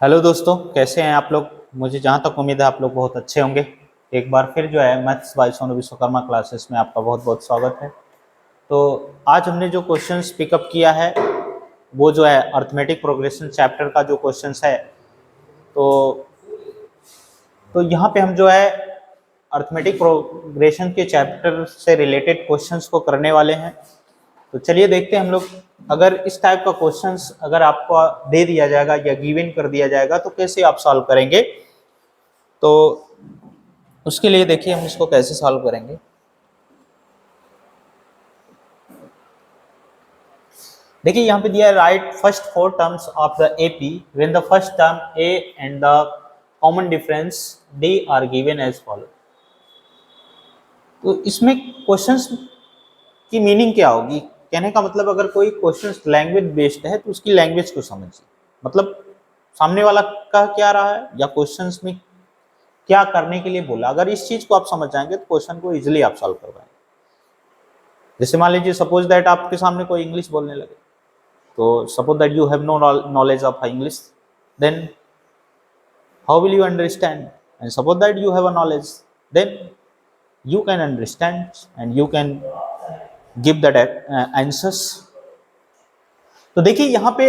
Hello दोस्तों, कैसे हैं आप लोग। मुझे जहाँ तक उम्मीद है आप लोग बहुत अच्छे होंगे। एक बार फिर जो है maths by Sonu Vishwakarma classes में आपका बहुत बहुत स्वागत है। तो आज हमने जो क्वेश्चंस पिकअप किया है वो जो है अर्थमेटिक प्रोग्रेशन चैप्टर का जो क्वेश्चंस है। तो यहाँ पे हम जो है अर्थमेटिक प्रोग्रेशन के चैप्टर से रिलेटेड क्वेश्चंस को करने वाले हैं। तो चलिए देखते हैं हम लोग, अगर इस टाइप का क्वेश्चंस अगर आपको दे दिया जाएगा या गिवन कर दिया जाएगा तो कैसे आप सॉल्व करेंगे। तो उसके लिए देखिए हम इसको कैसे सॉल्व करेंगे। देखिए यहाँ पे दिया है right first four terms of the AP when the first term a and the common difference d are given as follow. तो इसमें क्वेश्चंस की मीनिंग क्या होगी, कहने का मतलब अगर कोई क्वेश्चन लैंग्वेज बेस्ड है तो उसकी लैंग्वेज को समझिए, मतलब सामने वाला कह क्या रहा है या क्वेश्चंस में क्या करने के लिए बोला। अगर इस चीज को आप समझ जाएंगे तो क्वेश्चन को इजीली आप सॉल्व कर पाएंगे। जैसे मान लीजिए सपोज दैट आपके सामने कोई इंग्लिश बोलने लगे, तो suppose that you have no knowledge of English, then how will you understand. And suppose that you have a knowledge, then you can understand and you can give the answers। तो देखिए यहाँ पे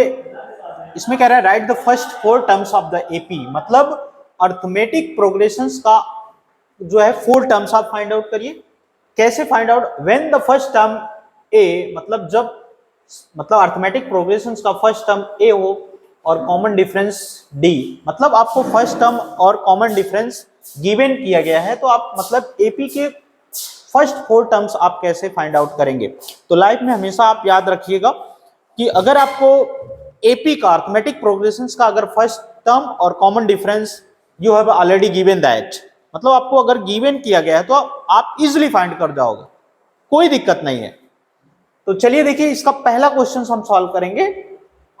इसमें कह रहा है write the first four terms of the AP, मतलब arithmetic progressions का जो है फोर टर्म्स आप फाइंड आउट करिए। कैसे find out, when the first term A, मतलब जब मतलब अर्थमेटिक प्रोग्रेशंस का फर्स्ट टर्म ए हो और कॉमन डिफरेंस डी, मतलब आपको फर्स्ट टर्म और कॉमन डिफरेंस गिवन किया गया है तो आप मतलब एपी के फर्स्ट फोर टर्म्स आप कैसे फाइंड आउट करेंगे। तो लाइफ में हमेशा आप याद रखिएगा कि अगर आपको एपी का अर्थमेटिक प्रोग्रेशंस का अगर फर्स्ट टर्म और common difference you have already given that, मतलब आपको अगर गिवन किया गया है तो आप इजिली फाइंड कर जाओगे, कोई दिक्कत नहीं है। तो चलिए देखिए इसका पहला क्वेश्चन हम सॉल्व करेंगे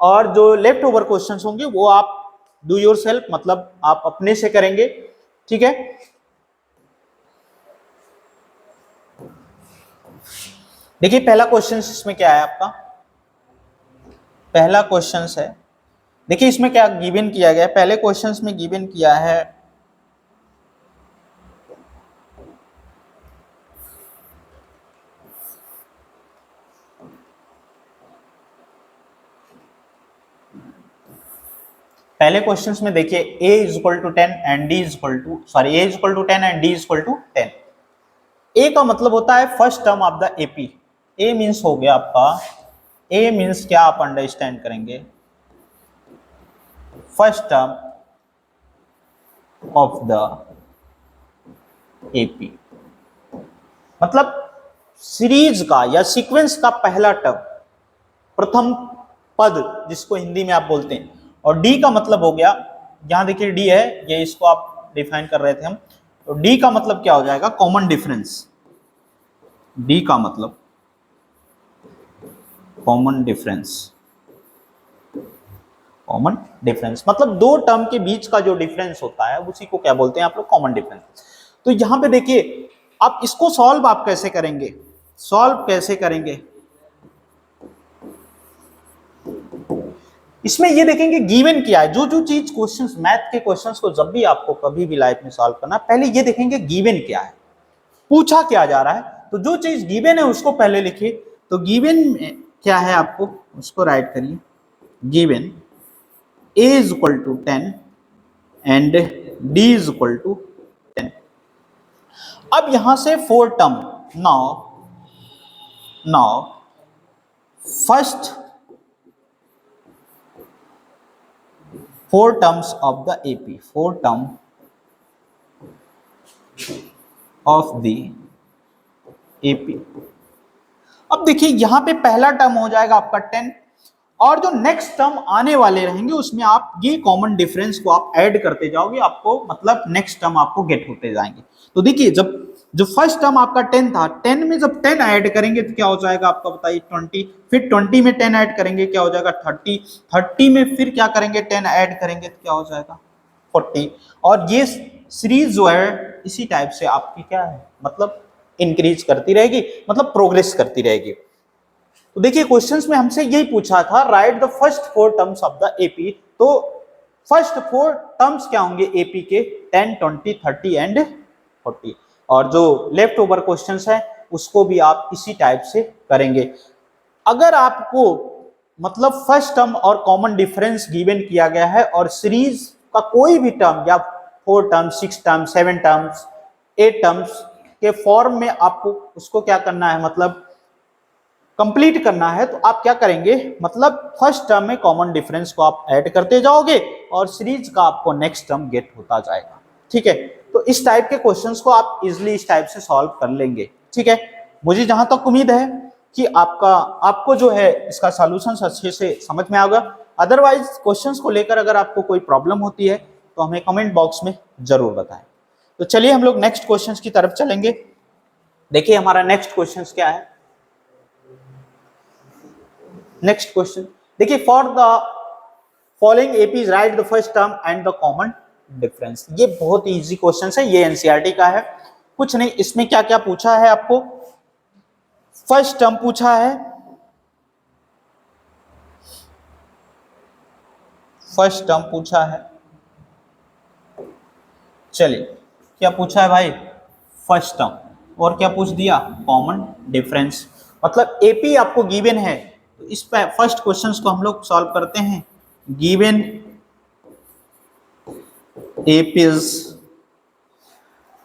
और जो लेफ्ट ओवर क्वेश्चंस होंगे वो आप डू योर सेल्फ, मतलब आप अपने से करेंगे, ठीक है। देखिए पहला क्वेश्चन इसमें क्या है आपका, पहला क्वेश्चन है, देखिए इसमें क्या गिवन किया गया है। पहले क्वेश्चन में गिवन किया है पहले क्वेश्चंस में देखिए a is equal to 10 and d is equal to a is equal to 10 and d is equal to 10। a का मतलब होता है first term of the AP. a means हो गया आपका, a मींस क्या आप अंडरस्टैंड करेंगे, first term of the AP, मतलब सीरीज का या सीक्वेंस का पहला टर्म, प्रथम पद जिसको हिंदी में आप बोलते हैं। और डी का मतलब हो गया, यहां देखिए डी है, ये इसको आप डिफाइन कर रहे थे हम, तो डी का मतलब क्या हो जाएगा, कॉमन डिफरेंस। डी का मतलब कॉमन डिफरेंस, कॉमन डिफरेंस मतलब दो टर्म के बीच का जो डिफरेंस होता है उसी को क्या बोलते हैं आप लोग, कॉमन डिफरेंस। तो यहां पे देखिए आप इसको सॉल्व आप कैसे करेंगे, सॉल्व कैसे करेंगे, इसमें ये देखेंगे गिवन क्या है। जो जो चीज क्वेश्चंस, मैथ के क्वेश्चंस को जब भी आपको कभी भी लाइफ में सॉल्व करना, पहले ये देखेंगे गिवन क्या है, पूछा क्या जा रहा है। तो जो चीज गिवन है उसको पहले लिखिए। तो गिवन क्या है आपको उसको राइट करिए, given a is equal to 10 and d is equal to 10। अब यहां से four term, now first four terms of the AP, four term of the AP। अब देखिए यहां पे पहला टर्म हो जाएगा आपका 10 और जो नेक्स्ट टर्म आने वाले रहेंगे उसमें आप ये कॉमन डिफरेंस को आप ऐड करते जाओगे, आपको मतलब नेक्स्ट टर्म आपको गेट होते जाएंगे। तो देखिए जब जो फर्स्ट टर्म आपका 10 था, 10 में जब 10 ऐड करेंगे तो क्या हो जाएगा आपका बताइए 20, फिर 20 में 10 ऐड करेंगे क्या हो जाएगा 30, 30 में फिर क्या करेंगे 10 ऐड करेंगे तो क्या हो जाएगा 40। और ये सीरीज जो है इसी टाइप से आपकी क्या है मतलब इंक्रीज करती रहेगी, मतलब प्रोग्रेस करती रहेगी। तो देखिए क्वेश्चंस में हमसे यही पूछा था, right the first four terms of the AP. तो फर्स्ट 4 टर्म्स क्या होंगे एपी के 10, 20, 30 एंड 40, और जो लेफ्ट ओवर क्वेश्चंस है उसको भी आप इसी टाइप से करेंगे। अगर आपको मतलब फर्स्ट टर्म और कॉमन डिफरेंस गिवन किया गया है और सीरीज का कोई भी टर्म या 4 टर्म्स, 6 टर्म्स, 7 टर्म्स, 8 टर्म्स के फॉर्म में आपको उसको क्या करना है, मतलब कंप्लीट करना है, तो आप क्या करेंगे, मतलब फर्स्ट टर्म में कॉमन डिफरेंस को आप ऐड करते जाओगे और सीरीज का आपको नेक्स्ट टर्म गेट होता जाएगा। ठीक है, तो इस टाइप के क्वेश्चंस को आप इजिली इस टाइप से सॉल्व कर लेंगे। ठीक है, मुझे जहां तक उम्मीद है कि आपको जो है इसका सॉल्यूशन अच्छे से समझ में आएगा। अदरवाइज क्वेश्चंस को लेकर अगर आपको कोई प्रॉब्लम होती है तो हमें कमेंट बॉक्स में जरूर बताएं। तो चलिए हम लोग नेक्स्ट क्वेश्चंस की तरफ चलेंगे। देखिए हमारा नेक्स्ट क्वेश्चंस क्या है। नेक्स्ट क्वेश्चन देखिए, for the following APs right the first term and the common difference. ये बहुत ही इजी क्वेश्चन है, ये एनसीईआरटी का है। कुछ नहीं, इसमें क्या क्या पूछा है आपको, फर्स्ट टर्म पूछा है, फर्स्ट टर्म पूछा है, चलिए क्या पूछा है भाई, फर्स्ट टर्म, और क्या पूछ दिया, कॉमन डिफरेंस। मतलब एपी आपको गिवन है, तो इस पे फर्स्ट क्वेश्चंस को हम लोग सॉल्व करते हैं। गिवन एपीज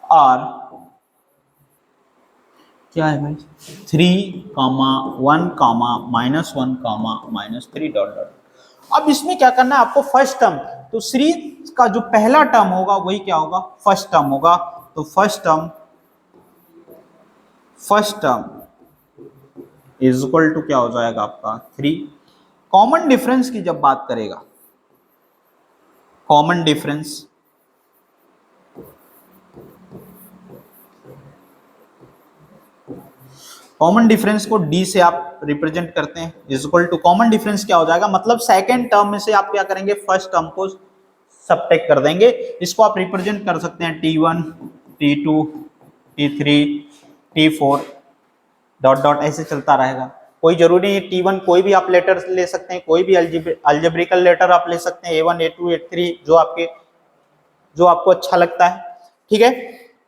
आर क्या है भाई, 3, 1, -1, -3 डॉट डॉट। अब इसमें क्या करना है आपको, फर्स्ट टर्म, तो सीरीज का जो पहला टर्म होगा वही क्या होगा, फर्स्ट टर्म होगा। तो first term is equal to क्या हो जाएगा आपका 3। कॉमन डिफरेंस की जब बात करेगा, कॉमन डिफरेंस, कॉमन डिफरेंस को डी से आप रिप्रेजेंट करते हैं, is equal to common difference क्या हो जाएगा, मतलब सेकंड टर्म में से आप क्या करेंगे, फर्स्ट टर्म को सबट्रैक्ट कर देंगे। इसको आप रिप्रेजेंट कर सकते हैं T1, T2, T3, T4 dot dot, ऐसे चलता रहेगा। कोई जरूरी नहीं T1 कोई भी आप लेटर ले सकते हैं, कोई भी अल्जेब्रिकल लेटर आप ले सकते हैं, A1, A2, A3 जो आपको अच्छा लगता है। ठीक है,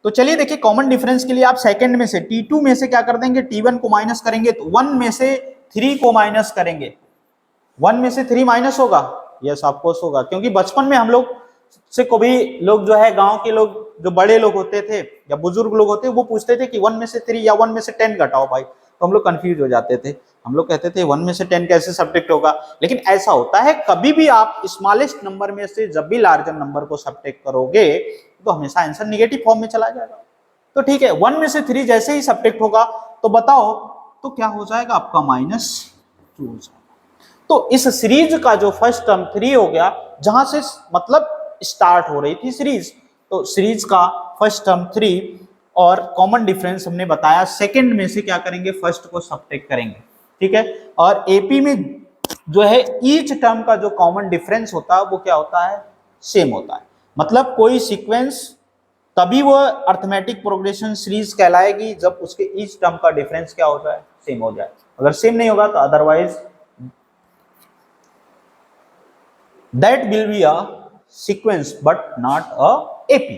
तो चलिए देखिए कॉमन डिफरेंस के लिए आप सेकंड में से T2 में से क्या कर देंगे, T1 को माइनस करेंगे, तो 1 में से 3 को माइनस करेंगे। 1 में से 3 माइनस होगा, यस ऑफकोर्स होगा, क्योंकि बचपन में हम लोग से कभी लोग जो है गांव के लोग जो बड़े लोग होते थे या बुजुर्ग लोग होते वो पूछते थे कि 1 में से 3 या 1 में से 10 घटाओ भाई, तो हम लोग कंफ्यूज हो जाते थे। हम लोग कहते थे 1 में से 10 कैसे सब्ट्रैक्ट होगा, लेकिन ऐसा होता है कभी भी आप स्मॉलेस्ट नंबर में से जब भी लार्जर नंबर को सब्ट्रैक्ट करोगे तो हमेशा आंसर निगेटिव फॉर्म में चला जाएगा। तो ठीक है, 1 में से 3 जैसे ही सब्ट्रैक्ट होगा तो बताओ तो क्या हो जाएगा आपका -2 हो जाएगा। तो इस सीरीज का जो फर्स्ट टर्म 3 हो गया, जहां से मतलब स्टार्ट हो रही थी सीरीज, तो सीरीज का फर्स्ट टर्म 3 और कॉमन डिफरेंस हमने बताया सेकंड में से क्या करेंगे, फर्स्ट को सबट्रैक्ट करेंगे। ठीक है, और एपी में जो है ईच टर्म का जो कॉमन डिफरेंस होता है वो क्या होता है, सेम होता है। मतलब कोई सीक्वेंस तभी वो अर्थमेटिक प्रोग्रेशन सीरीज कहलाएगी जब उसके ईच टर्म का डिफरेंस क्या हो जाए, सेम हो जाए। अगर सेम नहीं होगा तो otherwise that will be a sequence but not a AP,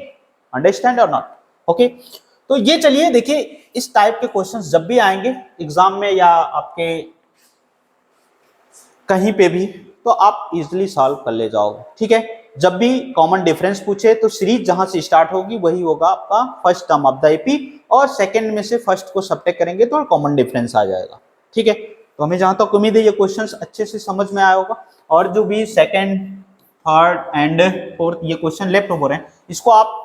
understand or not, okay। तो ये चलिए देखिए इस टाइप के क्वेश्चंस जब भी आएंगे एग्जाम में या आपके कहीं पे भी, तो आप इजीली सॉल्व कर ले जाओगे। ठीक है, जब भी कॉमन डिफरेंस पूछे तो सीरीज जहां से स्टार्ट होगी वही होगा आपका first term of the AP, और सेकंड में से फर्स्ट को सबट्रैक्ट करेंगे तो कॉमन डिफरेंस आ जाएगा। ठीक है, तो हमें जहां तक उम्मीद है ये क्वेश्चंस अच्छे से समझ में आया होगा। और जो भी सेकंड, थर्ड एंड फोर्थ ये क्वेश्चन लेफ्ट ओवर हैं, इसको आप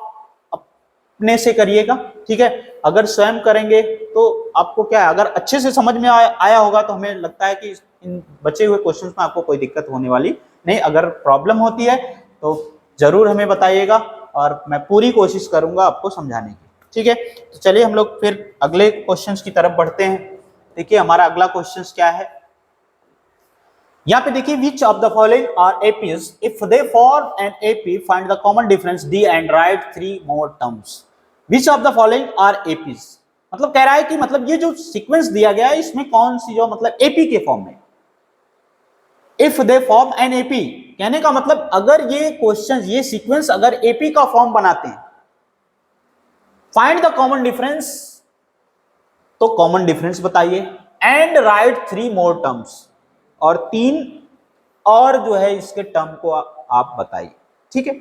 अपने से करिएगा। ठीक है, अगर स्वयं करेंगे तो आपको क्या है, अगर अच्छे से समझ में आया होगा तो हमें लगता है कि इन बचे हुए क्वेश्चंस में आपको कोई दिक्कत होने वाली नहीं। अगर प्रॉब्लम होती है तो जरूर हमें बताइएगा और मैं पूरी कोशिश करूंगा आपको समझाने की। ठीक है, तो चलिए हम लोग फिर अगले क्वेश्चंस की तरफ बढ़ते हैं। देखिए हमारा अगला क्वेश्चन क्या है, यहाँ पे देखिए which of the following are APs, if they form an AP find the common difference d and write 3 more terms. Which of the following are APs, मतलब कह रहा है कि मतलब ये जो सीक्वेंस दिया गया है इसमें कौन सी जो मतलब एपी के फॉर्म में, if they form an AP कहने का मतलब अगर ये क्वेश्चन, ये सीक्वेंस अगर एपी का फॉर्म बनाते हैं, फाइंड द कॉमन डिफरेंस, तो कॉमन डिफरेंस बताइए एंड राइट 3 मोर टर्म्स, और 3 और जो है इसके टर्म को आप बताइए। ठीक है,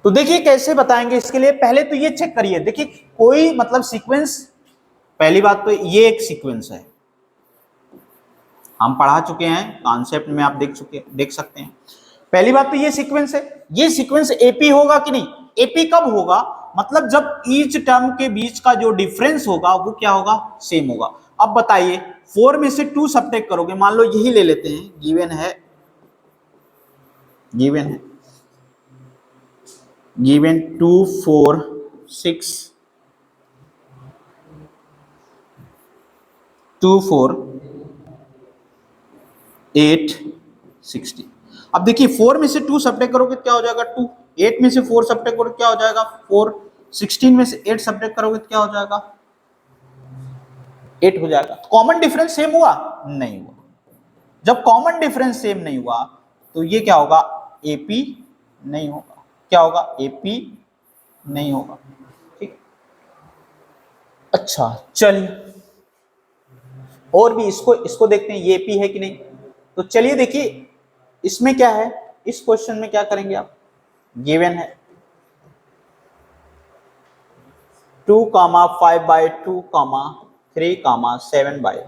तो देखिए कैसे बताएंगे। इसके लिए पहले तो ये चेक करिए, देखिए कोई मतलब सीक्वेंस, पहली बात तो ये एक सीक्वेंस है, हम पढ़ा चुके हैं कॉन्सेप्ट में, आप देख सकते हैं। पहली बात तो ये सीक्वेंस है, ये सीक्वेंस एपी होगा कि नहीं? एपी कब होगा? मतलब जब ईच टर्म के बीच का जो डिफरेंस होगा वो क्या होगा? सेम होगा। अब बताइए 4 में से 2 सब्ट्रैक्ट करोगे, मान लो यही ले लेते हैं, गिवन है 2 4 6 2 4 8 60। अब देखिए 4 में से 2 सब्ट्रैक्ट करोगे क्या हो जाएगा? 2। 8 में से 4 सब्ट्रैक्ट करोगे क्या हो जाएगा? 4। 16 में से 8 सब्ट्रैक्ट करोगे तो क्या हो जाएगा? 8 हो जाएगा। कॉमन डिफरेंस सेम हुआ? नहीं हुआ। जब कॉमन डिफरेंस सेम नहीं हुआ तो ये क्या होगा? एपी नहीं होगा। क्या होगा? एपी नहीं होगा। ठीक, अच्छा चलिए और भी इसको देखते हैं, ये एपी है कि नहीं। तो चलिए देखिए इसमें क्या है, इस क्वेश्चन में क्या करेंगे आप, गिवन है 2, 5/2, 3, 7/2।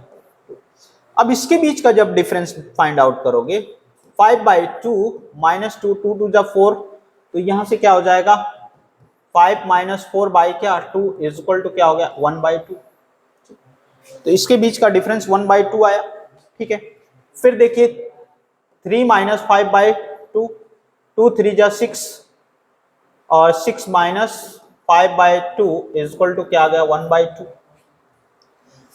अब इसके बीच का जब डिफरेंस फाइंड आउट करोगे, 5/2 - 2, 2 2 जा 4, तो यहां से क्या हो जाएगा? 5 - 4 बाई क्या 2 इज इक्वल टू क्या हो गया? 1/2। तो इसके बीच का डिफरेंस 1/2 आया। ठीक है, फिर देखिए 3 - 5/2, 2 3 जा 6, और 6 - 5/2 इज इक्वल टू क्या आ गया? 1/2।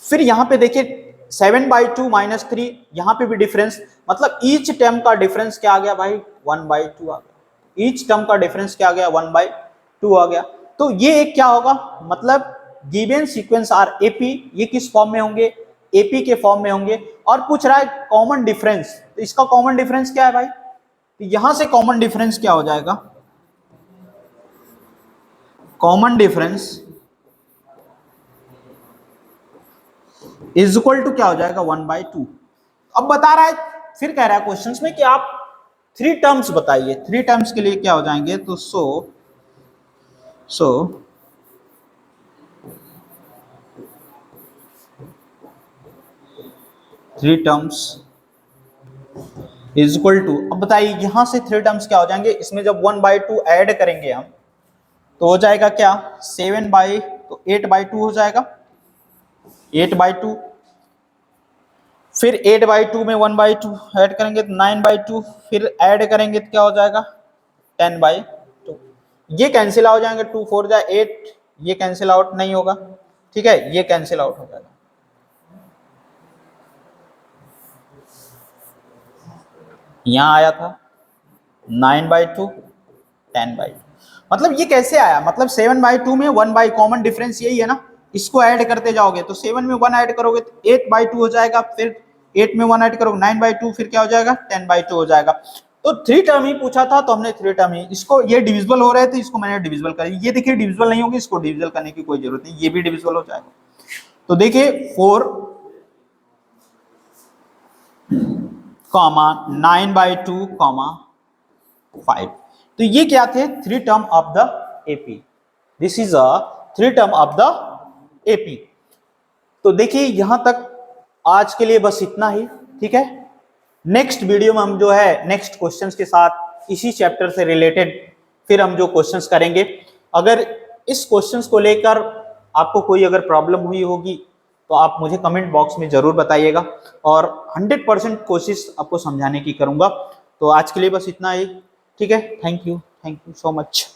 फिर यहां पे देखिए 7/2 - 3, यहां पे भी डिफरेंस, मतलब ईच टर्म का डिफरेंस क्या आ गया भाई? 1/2 आ गया। ईच टर्म का डिफरेंस क्या आ गया? 1/2 आ गया। तो ये एक क्या होगा, मतलब गिवन सीक्वेंस आर एपी, ये किस फॉर्म में होंगे? एपी के फॉर्म में होंगे। और पूछ रहा है कॉमन डिफरेंस, तो इसका कॉमन डिफरेंस क्या है भाई? तो यहां से कॉमन डिफरेंस क्या हो जाएगा? Common difference is equal to क्या हो जाएगा? 1/2। अब बता रहा है, फिर कह रहा है क्वेश्चंस में कि आप 3 टर्म्स बताइए। 3 टर्म्स के लिए क्या हो जाएंगे? तो सो 3 टर्म्स इज इक्वल टू, अब बताइए यहां से 3 टर्म्स क्या हो जाएंगे? इसमें जब 1/2 ऐड करेंगे हम तो हो जाएगा क्या? 8/2 हो जाएगा, 8/2। फिर 8/2 में 1/2 ऐड करेंगे तो 9/2, फिर ऐड करेंगे तो क्या हो जाएगा? 10/2। ये कैंसिल हो जाएंगे, 2 4 जा 8, ये कैंसिल आउट नहीं होगा। ठीक है, ये कैंसिल आउट हो जाएगा। यहां आया था 9/2, 10/2। मतलब ये कैसे आया? मतलब 7/2 में 1 कॉमन डिफरेंस यही है ना, इसको ऐड करते जाओगे तो 7 में 1 ऐड करोगे तो 8/2 हो जाएगा, फिर 8 में 1 ऐड करोगे 9/2, फिर क्या हो जाएगा? 10/2 हो जाएगा। तो 3 टर्म ही पूछा था तो हमने 3 टर्म ही, इसको ये डिविजिबल हो रहे थे, इसको मैंने डिविजिबल कर, ये देखिए डिविजिबल नहीं होगी, इसको डिविजिबल करने की कोई जरूरत नहीं, ये भी डिविजिबल हो जाएगा। तो देखिए 4, 9/2, 5। तो ये क्या थे? 3 term of the AP. This is a 3 term of the AP. तो देखिए यहां तक आज के लिए बस इतना ही। ठीक है, नेक्स्ट वीडियो में हम जो है नेक्स्ट क्वेश्चंस के साथ इसी चैप्टर से रिलेटेड फिर हम जो क्वेश्चंस करेंगे। अगर इस क्वेश्चंस को लेकर आपको कोई अगर प्रॉब्लम हुई होगी तो आप मुझे कमेंट बॉक्स में जरूर बताइएगा, और 100% कोशिश आपको समझाने की करूंगा। तो आज के लिए बस इतना ही। ठीक है, थैंक यू सो मच।